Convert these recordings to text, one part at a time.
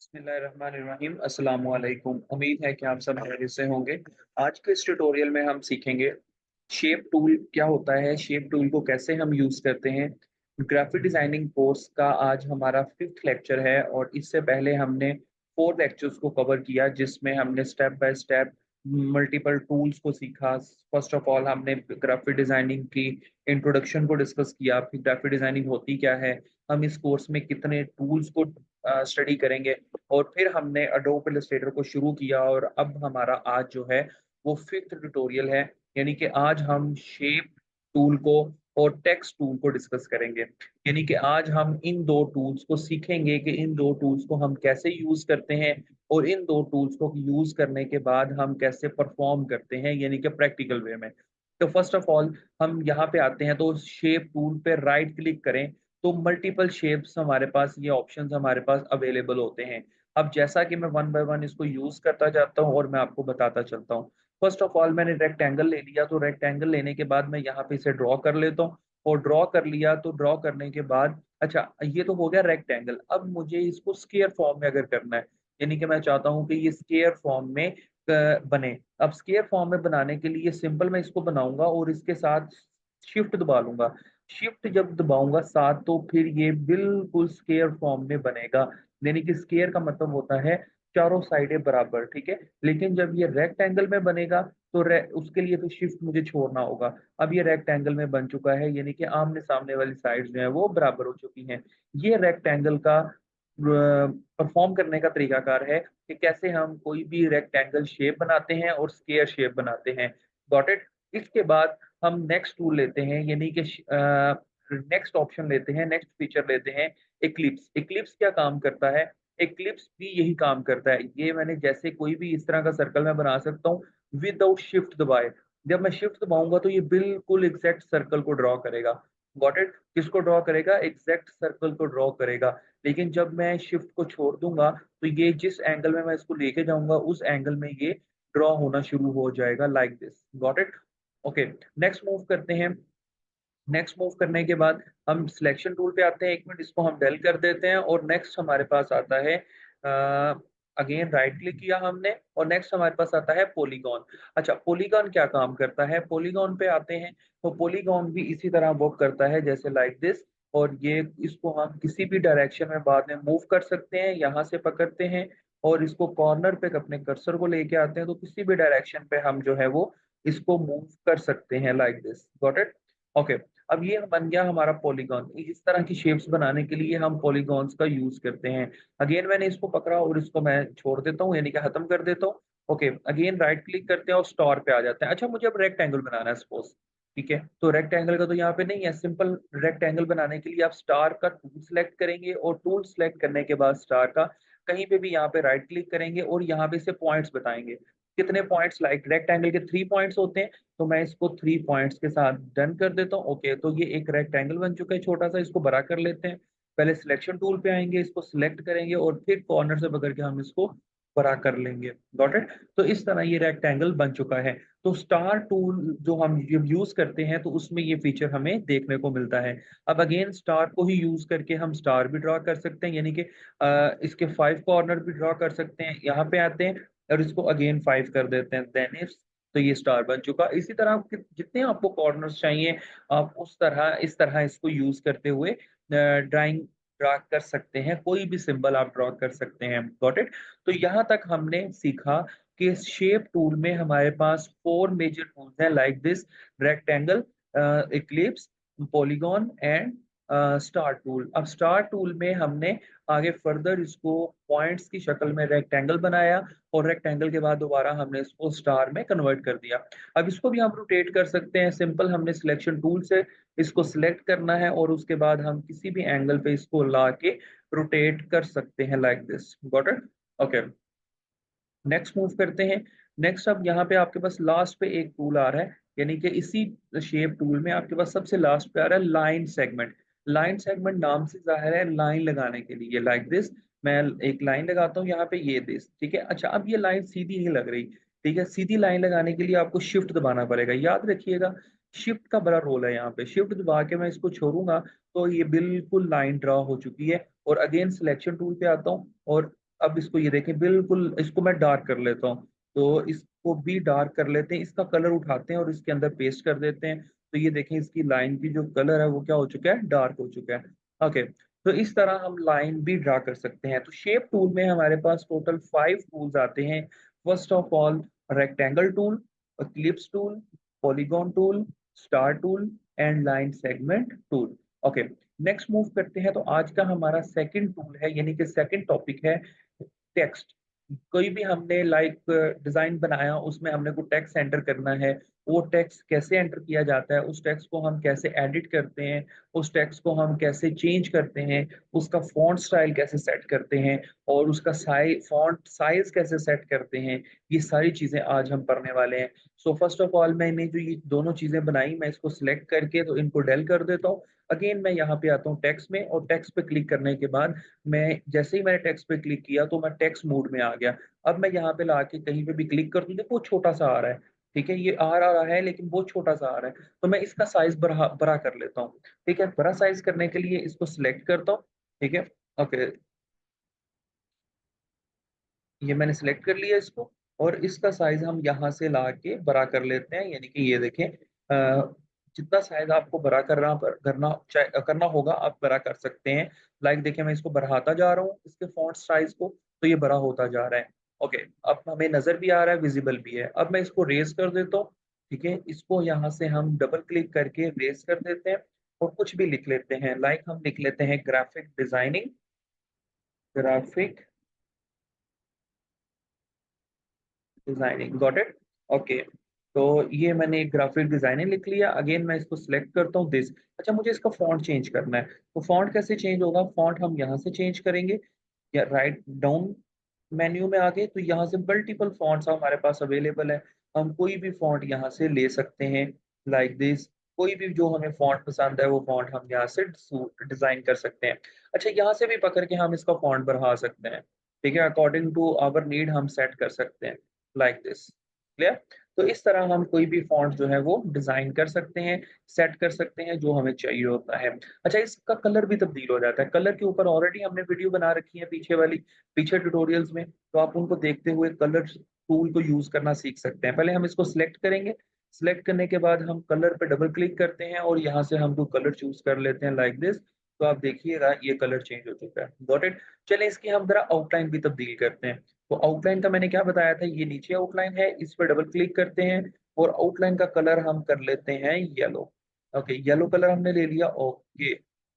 बिस्मिल्लाहिर्रहमानिर्रहीम अस्सलाम वालेकुम। उम्मीद है कि आप सब खैरियत से होंगे। आज के इस ट्यूटोरियल में हम सीखेंगे शेप टूल क्या होता है, शेप टूल को कैसे हम यूज़ करते हैं। ग्राफिक डिज़ाइनिंग कोर्स का आज हमारा 5th लेक्चर है और इससे पहले हमने 4 लेक्चर्स को कवर किया जिसमें हमने step by step multiple tools को सीखा। फर्स्ट ऑफ ऑल हमने ग्राफिक डिज़ाइनिंग की इंट्रोडक्शन को डिस्कस किया, फिर ग्राफिक डिज़ाइनिंग होती क्या है, हम इस कोर्स में कितने टूल्स को स्टडी करेंगे और फिर हमने एडोब इलस्ट्रेटर को शुरू किया और अब हमारा आज जो है वो 5th ट्यूटोरियल है। यानी कि आज हम शेप टूल को और टेक्स्ट टूल को डिस्कस करेंगे। यानी कि आज हम इन 2 टूल्स को सीखेंगे कि इन 2 टूल्स को हम कैसे यूज़ करते हैं और इन 2 टूल्स को यूज़ करने के बाद हम कैसे परफ़ॉर्म करते हैं यानी कि प्रैक्टिकल वे में। तो फर्स्ट ऑफ ऑल हम यहाँ पे आते हैं तो शेप टूल पे राइट क्लिक करें तो मल्टीपल शेप्स हमारे पास ये ऑप्शंस हमारे पास अवेलेबल होते हैं। अब जैसा कि मैं वन बाय वन इसको यूज़ करता जाता हूँ और मैं आपको बताता चलता हूँ। फर्स्ट ऑफ ऑल मैंने रेक्टेंगल ले लिया, तो रेक्टेंगल लेने के बाद मैं यहाँ पे इसे ड्रॉ कर लेता हूँ और ड्रॉ कर लिया तो ड्रॉ करने के बाद अच्छा ये तो हो गया रेक्टेंगल। अब मुझे इसको स्क्वायर फॉर्म में अगर करना है, यानी कि मैं चाहता हूँ कि ये स्क्वायर फॉर्म में बने। अब स्क्वायर फॉर्म में बनाने के लिए सिंपल मैं इसको बनाऊँगा और इसके साथ शिफ्ट दबा लूँगा। शिफ्ट जब दबाऊँगा साथ तो फिर ये बिल्कुल स्क्वायर फॉर्म में बनेगा। यानी कि स्क्वायर का मतलब होता है चारों साइडें बराबर, ठीक है? लेकिन जब ये रेक्टेंगल में बनेगा तो रे उसके लिए तो शिफ्ट मुझे छोड़ना होगा। अब ये रेक्टेंगल में बन चुका है यानी कि आमने-सामने वाली साइड्स जो हैं वो बराबर हो चुकी हैं। ये रेक्टेंगल का परफ़ॉर्म करने का तरीकाकार है कि कैसे हम कोई भी रेक्टेंगल शेप बनाते हैं और स्क्वायर शेप बनाते हैं। Got it? इसके बाद हम नेक्स्ट टूल लेते हैं यानी कि नेक्स्ट ऑप्शन लेते हैं, नेक्स्ट फीचर लेते हैं इक्लिप्स। इक्लिप्स क्या काम करता है? इक्लिप्स भी यही काम करता है। ये मैंने जैसे कोई भी इस तरह का सर्कल मैं बना सकता हूँ विदाउट शिफ्ट दबाए। जब मैं शिफ्ट दबाऊँगा तो ये बिल्कुल एग्ज़ैक्ट सर्कल को ड्रॉ करेगा। Got it? किसको ड्रॉ करेगा? एग्ज़ैक्ट सर्कल को ड्रॉ करेगा। लेकिन जब मैं शिफ्ट को छोड़ दूँगा तो ये जिस एंगल में मैं इसको लेके जाऊँगा उस एंगल में ये ड्रॉ होना शुरू हो जाएगा like this. Got it? Okay, next move करते हैं। नेक्स्ट मूव करने के बाद हम सिलेक्शन टूल पे आते हैं। 1 मिनट इसको हम डेल कर देते हैं और नेक्स्ट हमारे पास आता है अगेन राइट क्लिक किया हमने और नेक्स्ट हमारे पास आता है पॉलीगॉन। अच्छा, पॉलीगॉन क्या काम करता है? पॉलीगॉन पे आते हैं, तो पॉलीगॉन भी इसी तरह वर्क करता है जैसे लाइक दिस और ये इसको हम किसी भी डायरेक्शन में बाद में मूव कर सकते हैं। यहाँ से पकड़ते हैं और इसको कॉर्नर पे अपने कर्सर को लेके आते हैं, तो किसी भी डायरेक्शन पे हम जो है वो इसको मूव कर सकते हैं like this. Got it? Okay. अब ये बन गया हमारा पॉलीगॉन। इस तरह की शेप्स बनाने के लिए हम पॉलीगॉन्स का यूज़ करते हैं। अगेन मैंने इसको पकड़ा और इसको मैं छोड़ देता हूँ यानी कि खत्म कर देता हूँ। ओके, अगेन राइट क्लिक करते हैं और स्टार पे आ जाते हैं। अच्छा मुझे अब रेक्टेंगल बनाना है सपोज़, ठीक है? तो रेक्टेंगल का तो यहाँ पे नहीं है, सिंपल रेक्टेंगल बनाने के लिए आप स्टार का टूल सेलेक्ट करेंगे और टूल सेलेक्ट करने के बाद स्टार का कहीं पे भी यहाँ पे राइट क्लिक करेंगे और यहाँ पे से पॉइंट्स बताएँगे। कितने पॉइंट्स लाइक रेक्टेंगल के 3 पॉइंट्स होते हैं, तो मैं इसको 3 पॉइंट्स के साथ डन कर देता हूँ। ओके, तो ये एक रेक्टेंगल बन चुका है छोटा-सा, इसको बड़ा कर लेते हैं। पहले सिलेक्शन टूल पे आएँगे, इसको सिलेक्ट करेंगे और फिर कॉर्नर से पकड़ के हम इसको बड़ा कर लेंगे। Got it? तो इस तरह ये रेक्टेंगल बन चुका है। तो स्टार टूल जो हम जब यूज़ करते हैं तो उसमें ये फीचर हमें देखने को मिलता है। अब अगेन स्टार को ही यूज़ करके हम स्टार भी ड्रॉ कर सकते हैं यानी कि इसके 5 कॉर्नर भी ड्रॉ कर सकते हैं। यहाँ पे आते हैं और इसको अगेन 5 कर देते हैं, देन इफ तो ये स्टार बन चुका। इसी तरह आपके जितने आपको कॉर्नर्स चाहिए, आप उस तरह इस तरह इसको यूज़ करते हुए ड्राइंग ड्रा कर सकते हैं, कोई भी सिंबल आप ड्रा कर सकते हैं। Got it? तो यहाँ तक हमने सीखा कि शेप टूल में हमारे पास 4 मेजर टूल्स हैं like this rectangle, Eclipse, polygon and star tool. अब स्टार टूल में हमने आगे फर्दर इसको पॉइंट्स की शक्ल में रेक्टेंगल बनाया और रेक्टेंगल के बाद दोबारा हमने इसको स्टार में कन्वर्ट कर दिया। अब इसको भी हम रोटेट कर सकते हैं, सिंपल हमने सिलेक्शन टूल से इसको सिलेक्ट करना है और उसके बाद हम किसी भी एंगल पे इसको ला के रोटेट कर सकते हैं like this. Got it? Okay, next move करते हैं। नेक्स्ट अब यहाँ पे आपके पास लास्ट पे एक टूल आ रहा है, यानी कि इसी शेप टूल में आपके पास सबसे लास्ट पे आ रहा है लाइन सेगमेंट। लाइन सेगमेंट नाम से ज़ाहिर है लाइन लगाने के लिए लाइक दिस। मैं एक लाइन लगाता हूँ यहाँ पे ये दिस, ठीक है? अच्छा अब ये लाइन सीधी नहीं लग रही, ठीक है? सीधी लाइन लगाने के लिए आपको शिफ्ट दबाना पड़ेगा। याद रखिएगा शिफ्ट का बड़ा रोल है यहाँ पे। शिफ्ट दबा के मैं इसको छोड़ूँगा तो ये बिल्कुल लाइन ड्रा हो चुकी है और अगेन सिलेक्शन टूल पे आता हूँ और अब इसको ये देखें, बिल्कुल इसको मैं डार्क कर लेता हूँ। तो इसको भी डार्क कर लेते हैं, इसका कलर उठाते हैं और इसके अंदर पेस्ट कर देते हैं। तो ये देखें, इसकी लाइन की जो कलर है वो क्या हो चुका है, डार्क हो चुका है। ओके, तो इस तरह हम लाइन भी ड्रा कर सकते हैं। तो शेप टूल में हमारे पास टोटल 5 टूल्स आते हैं। First of all, rectangle tool, Eclipse tool, polygon tool, star tool and line segment tool. Okay, next move करते हैं। तो आज का हमारा सेकंड टूल है, यानी कि सेकंड टॉपिक है टेक्स्ट। कोई भी हमने डिजाइन बनाया, उसमें हमने को टेक्स्ट एंटर करना है। वो टेक्स्ट कैसे एंटर किया जाता है, उस टेक्स्ट को हम कैसे एडिट करते हैं, उस टेक्स्ट को हम कैसे चेंज करते हैं, उसका फॉन्ट स्टाइल कैसे सेट करते हैं, और उसका फॉन्ट साइज कैसे सेट करते हैं, ये सारी चीजें आज हम पढ़ने वाले हैं। सो फर्स्ट ऑफ ऑल, मैंने जो ये दोनों चीजें बनाई, मैं इसको सिलेक्ट करके तो इनको डेल कर देता हूँ। अगेन मैं यहाँ पे आता हूँ टेक्स्ट में, और टेक्स्ट पे क्लिक करने के बाद मैं जैसे ही मैंने टेक्स्ट पे क्लिक किया तो मैं टेक्स्ट मोड में आ गया। अब मैं यहाँ पे लाके कहीं पे भी क्लिक कर दूं, देखो वो छोटा सा आ रहा है। ठीक है, ये आ रहा है लेकिन बहुत छोटा सा आ रहा है। तो मैं इसका साइज बड़ा बड़ा कर लेता हूँ। ठीक है, बड़ा साइज करने के लिए इसको सिलेक्ट करता हूँ। ठीक है, ओके, ये मैंने सिलेक्ट कर लिया इसको। और इसका साइज हम यहाँ से ला के बड़ा कर लेते हैं, यानी कि ये देखें, जितना साइज आपको बड़ा करना होगा आप बड़ा कर सकते हैं। लाइक देखिए, मैं इसको बढ़ाता जा रहा हूँ इसके फॉन्ट साइज को, तो ये बड़ा होता जा रहा है। ओके, अब हमें नजर भी आ रहा है, विजिबल भी है। अब मैं इसको रेज कर देता हूँ। ठीक है, इसको यहाँ से हम डबल क्लिक करके रेज कर देते हैं, और कुछ भी लिख लेते हैं। लाइक हम लिख लेते हैं graphic designing, graphic designing, got it. Okay, तो ये मैंने ग्राफिक डिजाइनिंग लिख लिया। अगेन मैं इसको सिलेक्ट करता हूँ दिस। अच्छा, मुझे इसका फॉन्ट चेंज करना है। तो फॉन्ट कैसे चेंज होगा, फॉन्ट हम यहाँ से चेंज करेंगे, या राइट डाउन मेन्यू में आगे, तो यहाँ से मल्टीपल फॉन्ट्स हमारे पास अवेलेबल है। हम कोई भी फॉन्ट यहाँ से ले सकते हैं, लाइक दिस। कोई भी जो हमें फॉन्ट पसंद है वो फॉन्ट हम यहाँ से डिजाइन कर सकते हैं। अच्छा, यहाँ से भी पकड़ के हम इसका फॉन्ट बढ़ा सकते हैं। ठीक है, अकॉर्डिंग टू आवर नीड हम सेट कर सकते हैं, लाइक दिस। क्लियर। तो इस तरह हम कोई भी फॉन्ट जो है वो डिजाइन कर सकते हैं, सेट कर सकते हैं, जो हमें चाहिए होता है। अच्छा, इसका कलर भी तब्दील हो जाता है। कलर के ऊपर ऑलरेडी हमने वीडियो बना रखी है पीछे वाली, पीछे ट्यूटोरियल्स में, तो आप उनको देखते हुए कलर टूल को यूज करना सीख सकते हैं। पहले हम इसको सिलेक्ट करेंगे। सिलेक्ट करने के बाद हम कलर पे डबल क्लिक करते हैं, और यहाँ से हम जो कलर चूज कर लेते हैं, लाइक दिस। तो आप देखिएगा ये कलर चेंज हो चुका है, गॉट इट। चलिए, इसकी हम जरा आउटलाइन भी तब्दील करते हैं। तो आउटलाइन का मैंने क्या बताया था, ये नीचे आउटलाइन है, इस पर डबल क्लिक करते हैं, और आउटलाइन का कलर हम कर लेते हैं येलो। ओके, येलो कलर हमने ले लिया। ओके,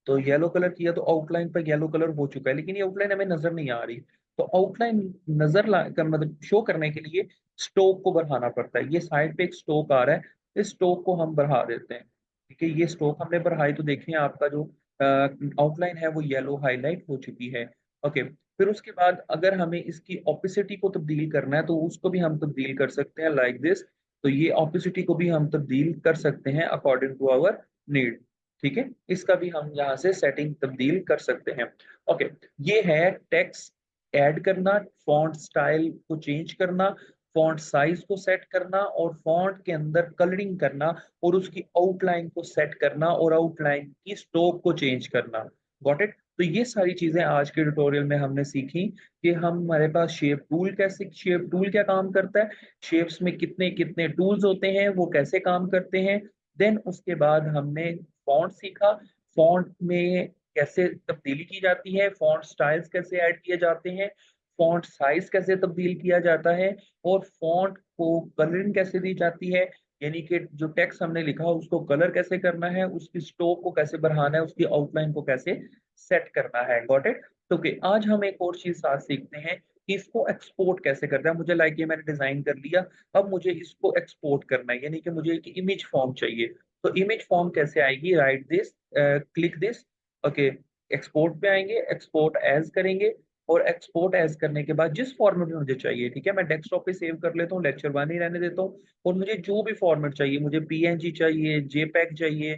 तो येलो कलर किया तो आउटलाइन पर येलो कलर हो चुका है, लेकिन ये आउटलाइन हमें नजर नहीं आ रही। तो आउटलाइन मतलब शो करने के लिए स्ट्रोक को बढ़ाना पड़ता है। ये साइड पे एक स्ट्रोक आ रहा है, इस स्ट्रोक को हम बढ़ा देते हैं। ठीक है, ये स्ट्रोक हमने बढ़ाई तो देखिए आपका जो आउटलाइन है वो येलो हाईलाइट हो चुकी है। ओके, फिर उसके बाद अगर हमें इसकी ऑपेसिटी को तब्दील करना है तो उसको भी हम तब्दील कर सकते हैं, लाइक दिस। तो ये ऑपेसिटी को भी हम तब्दील कर सकते हैं अकॉर्डिंग टू आवर नीड। ठीक है, इसका भी हम यहाँ से सेटिंग तब्दील कर सकते हैं। ओके, ये है टेक्स्ट ऐड करना, फॉन्ट स्टाइल को चेंज करना, फॉन्ट साइज को सेट करना, और फॉन्ट के अंदर कलरिंग करना, और उसकी आउटलाइन को सेट करना, और आउटलाइन की स्ट्रोक को चेंज करना। Got it. तो ये सारी चीजें आज के ट्यूटोरियल में हमने सीखी कि हमारे पास शेप टूल क्या काम करता है, शेप्स में कितने कितने टूल्स होते हैं, वो कैसे काम करते हैं। देन उसके बाद हमने फॉन्ट सीखा, फॉन्ट में कैसे तब्दीली की जाती है, फॉन्ट स्टाइल्स कैसे ऐड किए जाते हैं, फॉन्ट साइज कैसे तब्दील किया जाता है, और फॉन्ट को कलरिंग कैसे दी जाती है, यानी कि जो टेक्स्ट हमने लिखा उसको कलर कैसे करना है, उसकी स्ट्रोक को कैसे बढ़ाना है, उसकी आउटलाइन को कैसे सेट करना है। Got it. तो okay, आज हम एक और चीज साथ सीखते हैं कि इसको एक्सपोर्ट कैसे करना है। मुझे ये मैंने डिजाइन कर लिया, अब मुझे इसको एक्सपोर्ट करना है, यानी कि मुझे एक इमेज फॉर्म चाहिए। तो इमेज फॉर्म कैसे आएगी, right this, click this. Okay, export पे आएंगे, एक्सपोर्ट एज करेंगे, और एक्सपोर्ट एज करने के बाद जिस फॉर्मेट में मुझे चाहिए, ठीक है, मैं डेस्कटॉप पे सेव कर लेता हूँ, लेक्चर वन ही रहने देता हूँ। और मुझे जो भी फॉर्मेट चाहिए, मुझे पीएनजी चाहिए, जेपैग चाहिए,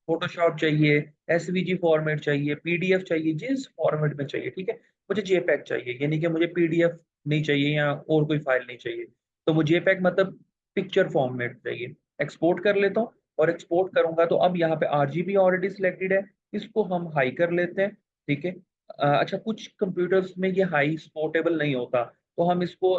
फोटोशॉप चाहिए, एसवीजी फॉर्मेट चाहिए, पीडीएफ चाहिए, जिस फॉर्मेट में चाहिए, ठीक है। मुझे जेपैग चाहिए, यानी कि मुझे पीडीएफ नहीं चाहिए या और कोई फाइल नहीं चाहिए। तो वो जेपैग मतलब पिक्चर फॉर्मेट चाहिए। एक्सपोर्ट कर लेता हूँ, और एक्सपोर्ट करूंगा तो अब यहाँ पे आरजीबी ऑलरेडी सिलेक्टेड है, इसको हम हाई कर लेते हैं। ठीक है, अच्छा कुछ कंप्यूटर्स में ये हाई पोर्टेबल नहीं होता, तो हम इसको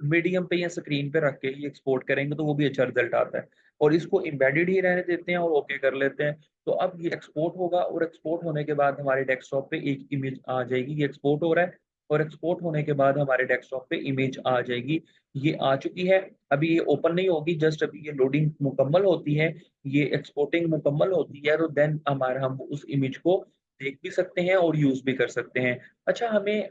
मीडियम पे या स्क्रीन पे रख के ही एक्सपोर्ट करेंगे तो वो भी अच्छा रिज़ल्ट आता है। और इसको एम्बेडेड ही रहने देते हैं और ओके कर लेते हैं। तो अब ये एक्सपोर्ट होगा और एक्सपोर्ट होने के बाद हमारे डेस्कटॉप पे एक इमेज आ जाएगी, ये एक्सपोर्ट हो रहा है और एक्सपोर्ट होने के बाद हमारे डेस्कटॉप पे इमेज आ जाएगी। ये आ चुकी है, अभी ये ओपन नहीं होगी, जस्ट अभी ये लोडिंग मुकम्मल होती है, ये एक्सपोर्टिंग मुकम्मल होती है, तो देन हम उस इमेज को देख भी सकते हैं और यूज़ भी कर सकते हैं। अच्छा हमें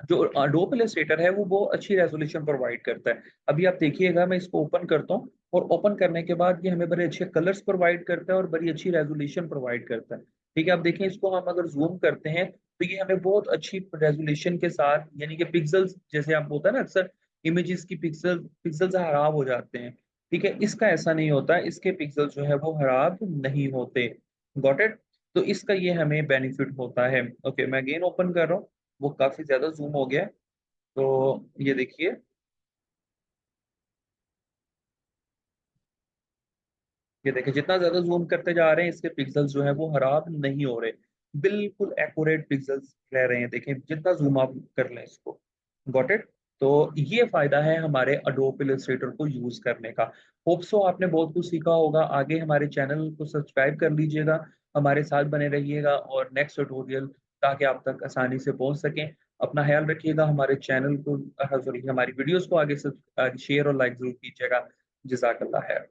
जो अडोब इलस्ट्रेटर है वो बहुत अच्छी रेज़ोल्यूशन प्रोवाइड करता है। अभी आप देखिएगा मैं इसको ओपन करता हूँ और ओपन करने के बाद ये हमें बड़े अच्छे कलर्स प्रोवाइड करता है और बड़ी अच्छी रेज़ोल्यूशन प्रोवाइड करता है। ठीक है, आप देखें इसको हम अगर ज़ूम करते हैं तो ये हमें बहुत अच्छी रेज़ोल्यूशन के साथ यानी कि पिक्सेल्स जैसे आप होता है ना अक्सर इमेजेस की पिक्सेल्स खराब हो जाते हैं। ठीक है, इसका ऐसा नहीं होता है, इसके पिक्सेल्स जो है वो खराब नहीं होते। Got it? तो इसका ये हमें बेनिफिट होता है। ओके, मैं अगेन ओपन कर रहा हूँ। वो काफ़ी ज़्यादा ज़ूम हो गया है। तो ये देखिए, ये देखिए जितना ज़्यादा ज़ूम करते जा रहे हैं इसके पिक्सेल्स जो हैं वो खराब नहीं हो रहे। बिल्कुल एक्यूरेट पिक्सेल्स रह रहे हैं। देखें जितना ज़ूम आप कर लें इसको। Got it? तो ये फ़ायदा है हमारे अडोब इलस्ट्रेटर को यूज़ करने का। होप सो आपने बहुत कुछ सीखा होगा। आगे हमारे चैनल को सब्सक्राइब कर लीजिएगा, हमारे साथ बने रहिएगा और नेक्स्ट ट्यूटोरियल ताकि आप तक आसानी से पहुँच सकें। अपना ख़्याल रखिएगा, हमारे चैनल को सॉरी हमारी वीडियोज़ को आगे शेयर और लाइक ज़रूर कीजिएगा। जज़ाकल्लाह खैर।